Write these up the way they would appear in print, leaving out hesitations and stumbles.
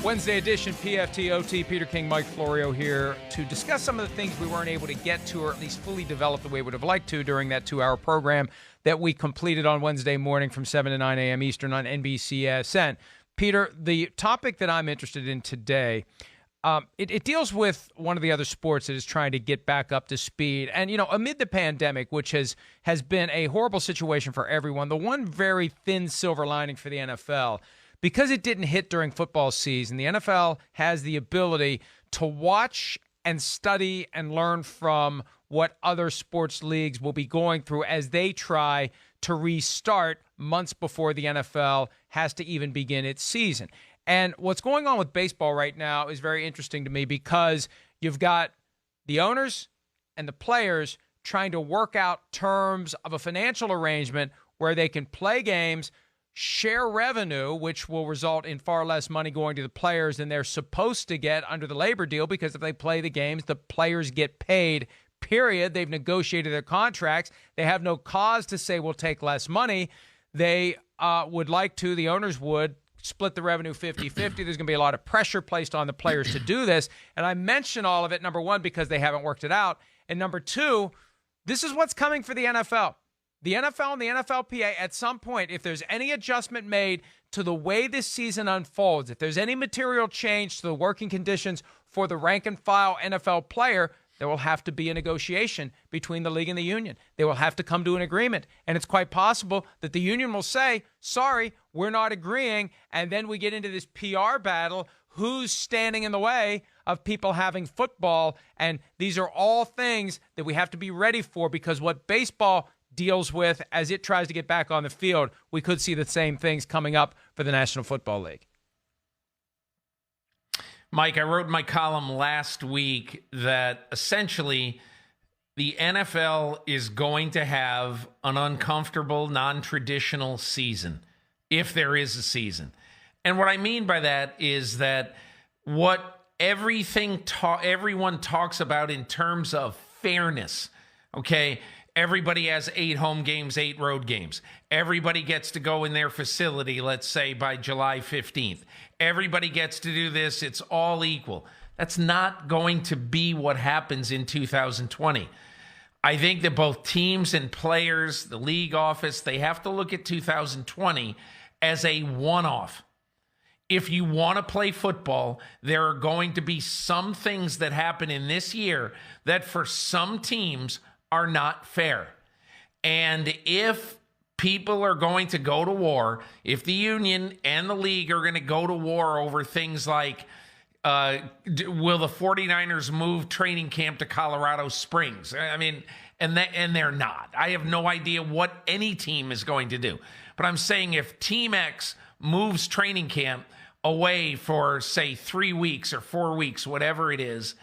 Wednesday edition, PFT, OT, Peter King, Mike Florio here to discuss some of the things we weren't able to get to or at least fully develop the way we would have liked to during that 2-hour program that we completed on Wednesday morning from 7 to 9 a.m. Eastern on NBCSN. Peter, the topic that I'm interested in today, it deals with one of the other sports that is trying to get back up to speed. And, you know, amid the pandemic, which has been a horrible situation for everyone, the one very thin silver lining for the NFL, because it didn't hit during football season, the NFL has the ability to watch and study and learn from what other sports leagues will be going through as they try to restart months before the NFL has to even begin its season. And what's going on with baseball right now is very interesting to me because you've got the owners and the players trying to work out terms of a financial arrangement where they can play games, share revenue, which will result in far less money going to the players than they're supposed to get under the labor deal, because if they play the games, the players get paid, period. They've negotiated their contracts. They have no cause to say we'll take less money. They would like to, the owners would, split the revenue 50-50. There's going to be a lot of pressure placed on the players to do this. And I mention all of it, number one, because they haven't worked it out. And number two, this is what's coming for the NFL. The NFL and the NFLPA, at some point, if there's any adjustment made to the way this season unfolds, if there's any material change to the working conditions for the rank-and-file NFL player, there will have to be a negotiation between the league and the union. They will have to come to an agreement. And it's quite possible that the union will say, sorry, we're not agreeing. And then we get into this PR battle. Who's standing in the way of people having football? And these are all things that we have to be ready for, because what baseball deals with as it tries to get back on the field, we could see the same things coming up for the National Football League. Mike, I wrote in my column last week that essentially the NFL is going to have an uncomfortable, non-traditional season, if there is a season. And what I mean by that is that what everyone talks about in terms of fairness, okay? Everybody has 8 home games, 8 road games. Everybody gets to go in their facility, let's say, by July 15th. Everybody gets to do this. It's all equal. That's not going to be what happens in 2020. I think that both teams and players, the league office, they have to look at 2020 as a one-off. If you want to play football, there are going to be some things that happen in this year that for some teams are not fair. And if people are going to go to war, if the union and the league are going to go to war over things like, will the 49ers move training camp to Colorado Springs? I mean, and they're not. I have no idea what any team is going to do. But I'm saying if Team X moves training camp away for, say, 3 weeks or 4 weeks, whatever it is,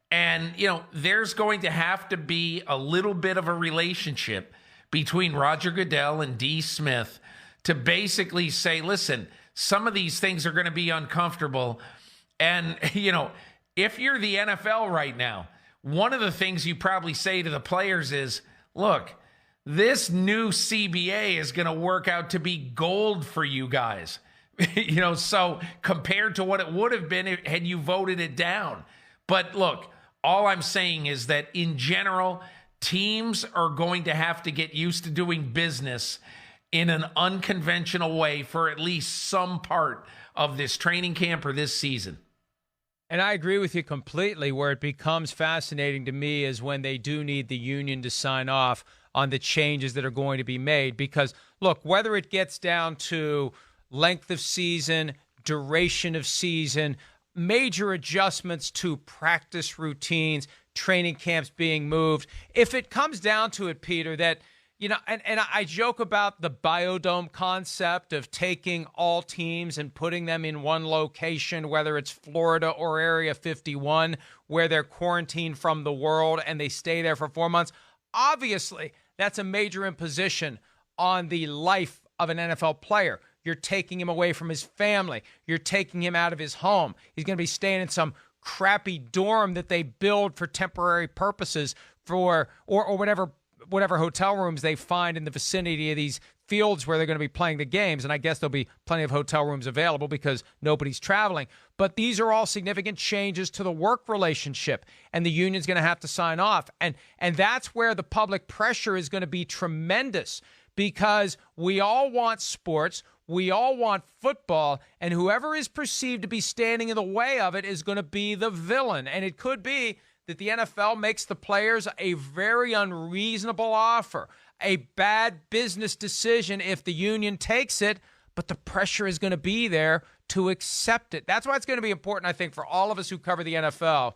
and, you know, there's going to have to be a little bit of a relationship between Roger Goodell and D. Smith to basically say, listen, some of these things are going to be uncomfortable. And, you know, if you're the NFL right now, one of the things you probably say to the players is, look, this new CBA is going to work out to be gold for you guys. You know, so compared to what it would have been had you voted it down. But look, all I'm saying is that in general, teams are going to have to get used to doing business in an unconventional way for at least some part of this training camp or this season. And I agree with you completely. Where it becomes fascinating to me is when they do need the union to sign off on the changes that are going to be made. Because, look, whether it gets down to length of season, duration of season, major adjustments to practice routines, training camps being moved. If it comes down to it, Peter, that, you know, and I joke about the biodome concept of taking all teams and putting them in one location, whether it's Florida or Area 51, where they're quarantined from the world and they stay there for 4 months. Obviously, that's a major imposition on the life of an NFL player. You're taking him away from his family. You're taking him out of his home. He's going to be staying in some crappy dorm that they build for temporary purposes for, or whatever hotel rooms they find in the vicinity of these fields where they're going to be playing the games, and I guess there'll be plenty of hotel rooms available because nobody's traveling. But these are all significant changes to the work relationship, and the union's going to have to sign off. And that's where the public pressure is going to be tremendous, because we all want sports, we all want football, and whoever is perceived to be standing in the way of it is going to be the villain. And it could be that the NFL makes the players a very unreasonable offer, a bad business decision if the union takes it, but the pressure is going to be there to accept it. That's why it's going to be important, I think, for all of us who cover the NFL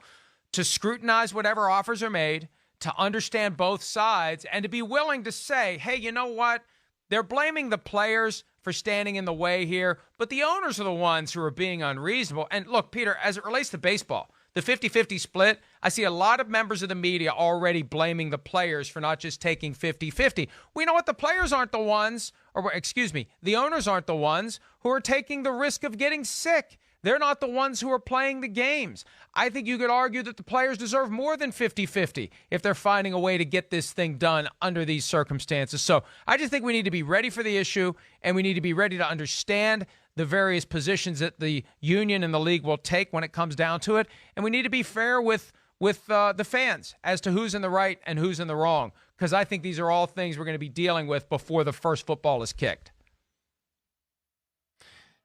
to scrutinize whatever offers are made, to understand both sides, and to be willing to say, hey, you know what? They're blaming the players for standing in the way here, but the owners are the ones who are being unreasonable. And look, Peter, as it relates to baseball, the 50-50 split, I see a lot of members of the media already blaming the players for not just taking 50-50. We know what the players aren't the ones, or excuse me, the owners aren't the ones who are taking the risk of getting sick. They're not the ones who are playing the games. I think you could argue that the players deserve more than 50-50 if they're finding a way to get this thing done under these circumstances. So I just think we need to be ready for the issue, and we need to be ready to understand the various positions that the union and the league will take when it comes down to it. And we need to be fair with the fans as to who's in the right and who's in the wrong, because I think these are all things we're going to be dealing with before the first football is kicked.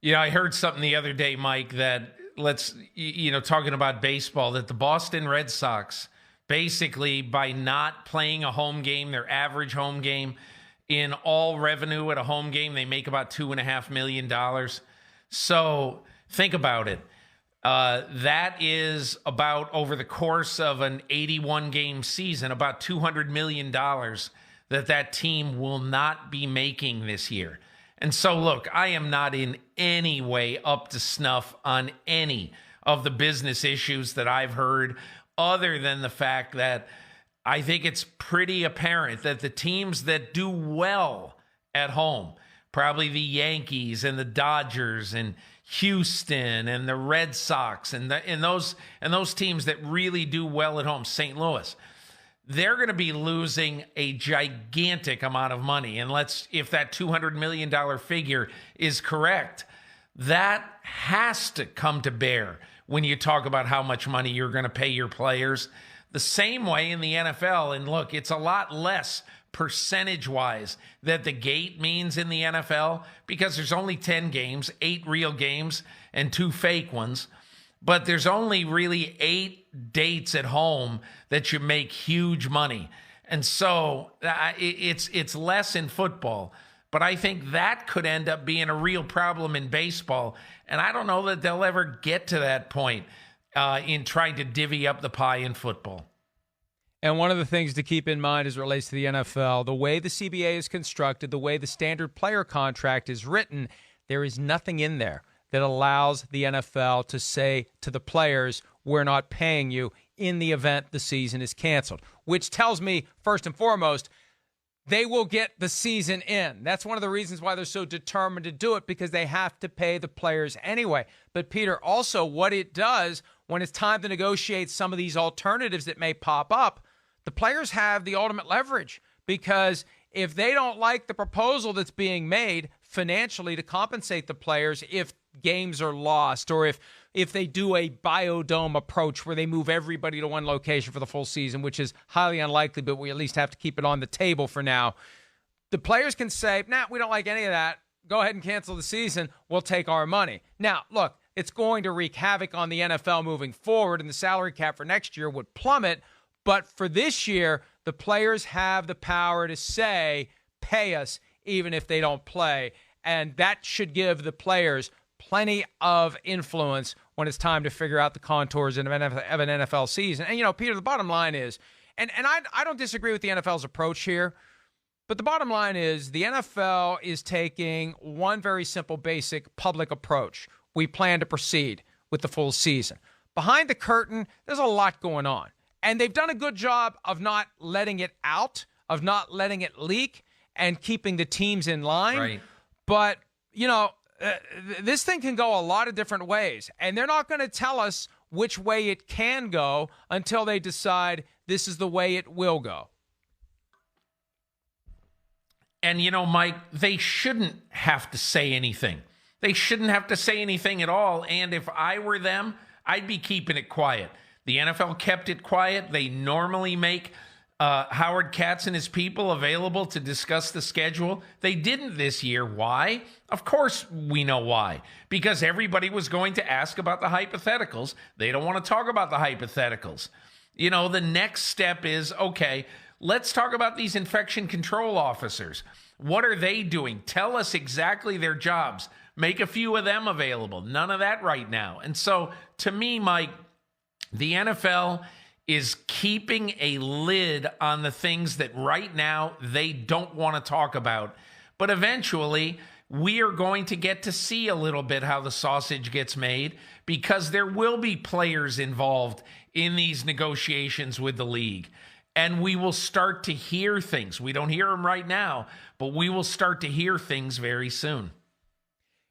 Yeah, I heard something the other day, Mike, that talking about baseball, that the Boston Red Sox, basically by not playing a home game, their average home game, in all revenue at a home game, they make about $2.5 million. So think about it. That is about, over the course of an 81-game season, about $200 million that team will not be making this year. And so, look, I am not in any way up to snuff on any of the business issues that I've heard, other than the fact that I think it's pretty apparent that the teams that do well at home, probably the Yankees and the Dodgers and Houston and the Red Sox and those teams that really do well at home, St. Louis, they're going to be losing a gigantic amount of money. And if that $200 million figure is correct, that has to come to bear when you talk about how much money you're going to pay your players. The same way in the NFL, and look, it's a lot less percentage-wise that the gate means in the NFL, because there's only 10 games, 8 real games and 2 fake ones. But there's only really 8 dates at home that you make huge money. And so it's less in football. But I think that could end up being a real problem in baseball. And I don't know that they'll ever get to that point in trying to divvy up the pie in football. And one of the things to keep in mind as it relates to the NFL, the way the CBA is constructed, the way the standard player contract is written, there is nothing in there that allows the NFL to say to the players, we're not paying you in the event the season is canceled, which tells me, first and foremost, they will get the season in. That's one of the reasons why they're so determined to do it, because they have to pay the players anyway. But, Peter, also what it does when it's time to negotiate some of these alternatives that may pop up, the players have the ultimate leverage, because if they don't like the proposal that's being made financially to compensate the players if games are lost, or if they do a biodome approach where they move everybody to one location for the full season, which is highly unlikely, but we at least have to keep it on the table for now, the players can say, nah, we don't like any of that. Go ahead and cancel the season. We'll take our money. Now, look, it's going to wreak havoc on the NFL moving forward, and the salary cap for next year would plummet. But for this year, the players have the power to say, pay us even if they don't play. And that should give the players plenty of influence when it's time to figure out the contours of an NFL season. And, Peter, the bottom line is, and I don't disagree with the NFL's approach here, but the bottom line is the NFL is taking one very simple, basic public approach. We plan to proceed with the full season. Behind the curtain, there's a lot going on. And they've done a good job of not letting it out, of not letting it leak, and keeping the teams in line. Right. But, this thing can go a lot of different ways. And they're not going to tell us which way it can go until they decide this is the way it will go. And, Mike, they shouldn't have to say anything. They shouldn't have to say anything at all. And if I were them, I'd be keeping it quiet. The NFL kept it quiet. They normally make Howard Katz and his people available to discuss the schedule. They didn't this year. Why? Of course we know why. Because everybody was going to ask about the hypotheticals. They don't want to talk about the hypotheticals. The next step is, okay, let's talk about these infection control officers. What are they doing? Tell us exactly their jobs. Make a few of them available. None of that right now. And so, to me, Mike, the NFL is keeping a lid on the things that right now they don't want to talk about. But eventually, we are going to get to see a little bit how the sausage gets made, because there will be players involved in these negotiations with the league. And we will start to hear things. We don't hear them right now, but we will start to hear things very soon.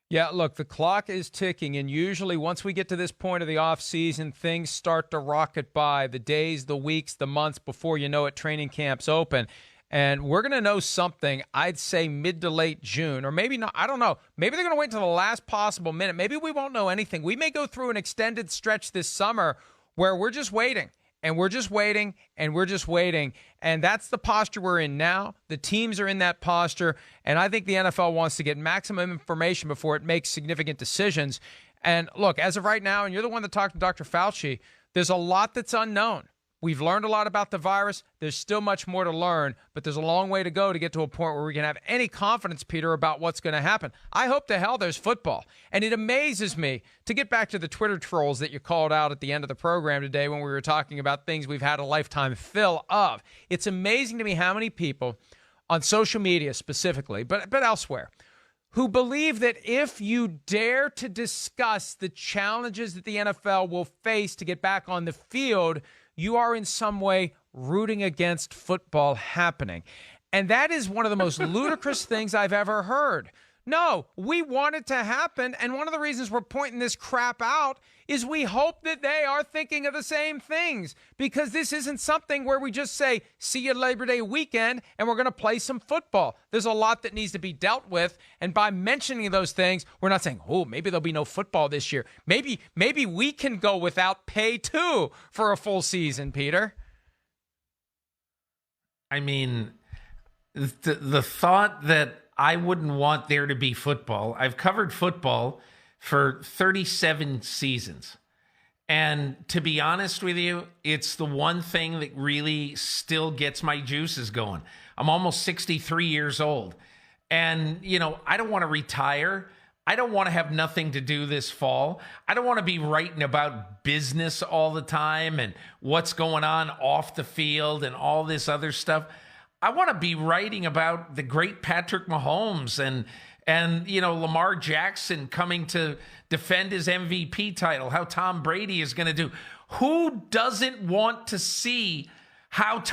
Yeah, look, the clock is ticking, and usually once we get to this point of the offseason, things start to rocket by, the days, the weeks, the months before you know it, training camps open. And we're going to know something, I'd say mid to late June, or maybe not, I don't know. Maybe they're going to wait until the last possible minute. Maybe we won't know anything. We may go through an extended stretch this summer where we're just waiting. And we're just waiting, and we're just waiting. And that's the posture we're in now. The teams are in that posture. And I think the NFL wants to get maximum information before it makes significant decisions. And look, as of right now, and you're the one that talked to Dr. Fauci, there's a lot that's unknown. We've learned a lot about the virus. There's still much more to learn, but there's a long way to go to get to a point where we can have any confidence, Peter, about what's going to happen. I hope to hell there's football. And it amazes me, to get back to the Twitter trolls that you called out at the end of the program today when we were talking about things we've had a lifetime fill of. It's amazing to me how many people on social media specifically, but elsewhere, who believe that if you dare to discuss the challenges that the NFL will face to get back on the field, you are in some way rooting against football happening. And that is one of the most ludicrous things I've ever heard. No, we want it to happen. And one of the reasons we're pointing this crap out is we hope that they are thinking of the same things, because this isn't something where we just say, see you Labor Day weekend, and we're going to play some football. There's a lot that needs to be dealt with. And by mentioning those things, we're not saying, oh, maybe there'll be no football this year. Maybe we can go without pay too for a full season, Peter. I mean, the thought that I wouldn't want there to be football. I've covered football for 37 seasons. And to be honest with you, it's the one thing that really still gets my juices going. I'm almost 63 years old. And, I don't want to retire. I don't want to have nothing to do this fall. I don't want to be writing about business all the time and what's going on off the field and all this other stuff. I want to be writing about the great Patrick Mahomes and Lamar Jackson coming to defend his MVP title, how Tom Brady is going to do. Who doesn't want to see how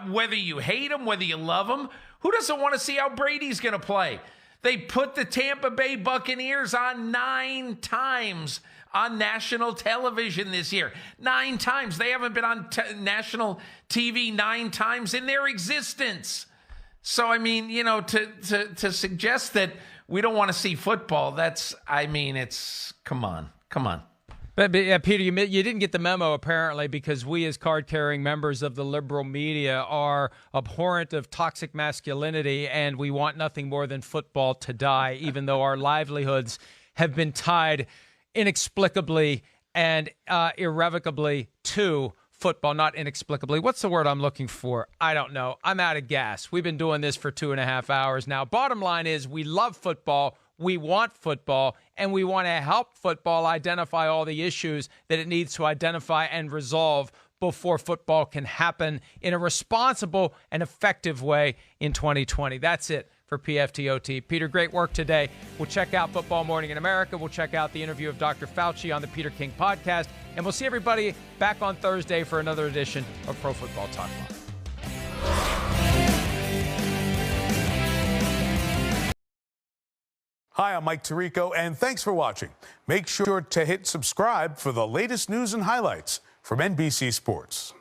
whether you hate him, whether you love him, who doesn't want to see how Brady's going to play? They put the Tampa Bay Buccaneers on 9 times on national television this year. 9 times. They haven't been on national TV 9 times in their existence. So, I mean, to suggest that we don't want to see football, come on. But Peter, you didn't get the memo, apparently, because we as card-carrying members of the liberal media are abhorrent of toxic masculinity, and we want nothing more than football to die, even though our livelihoods have been tied inexplicably and irrevocably to football. Not inexplicably. What's the word I'm looking for? I don't know. I'm out of gas. We've been doing this for 2.5 hours now. Bottom line is we love football. We want football, and we want to help football identify all the issues that it needs to identify and resolve before football can happen in a responsible and effective way in 2020. That's it for PFTOT. Peter, great work today. We'll check out Football Morning in America. We'll check out the interview of Dr. Fauci on the Peter King podcast, and we'll see everybody back on Thursday for another edition of Pro Football Talk Live. Hi, I'm Mike Tirico, and thanks for watching. Make sure to hit subscribe for the latest news and highlights from NBC Sports.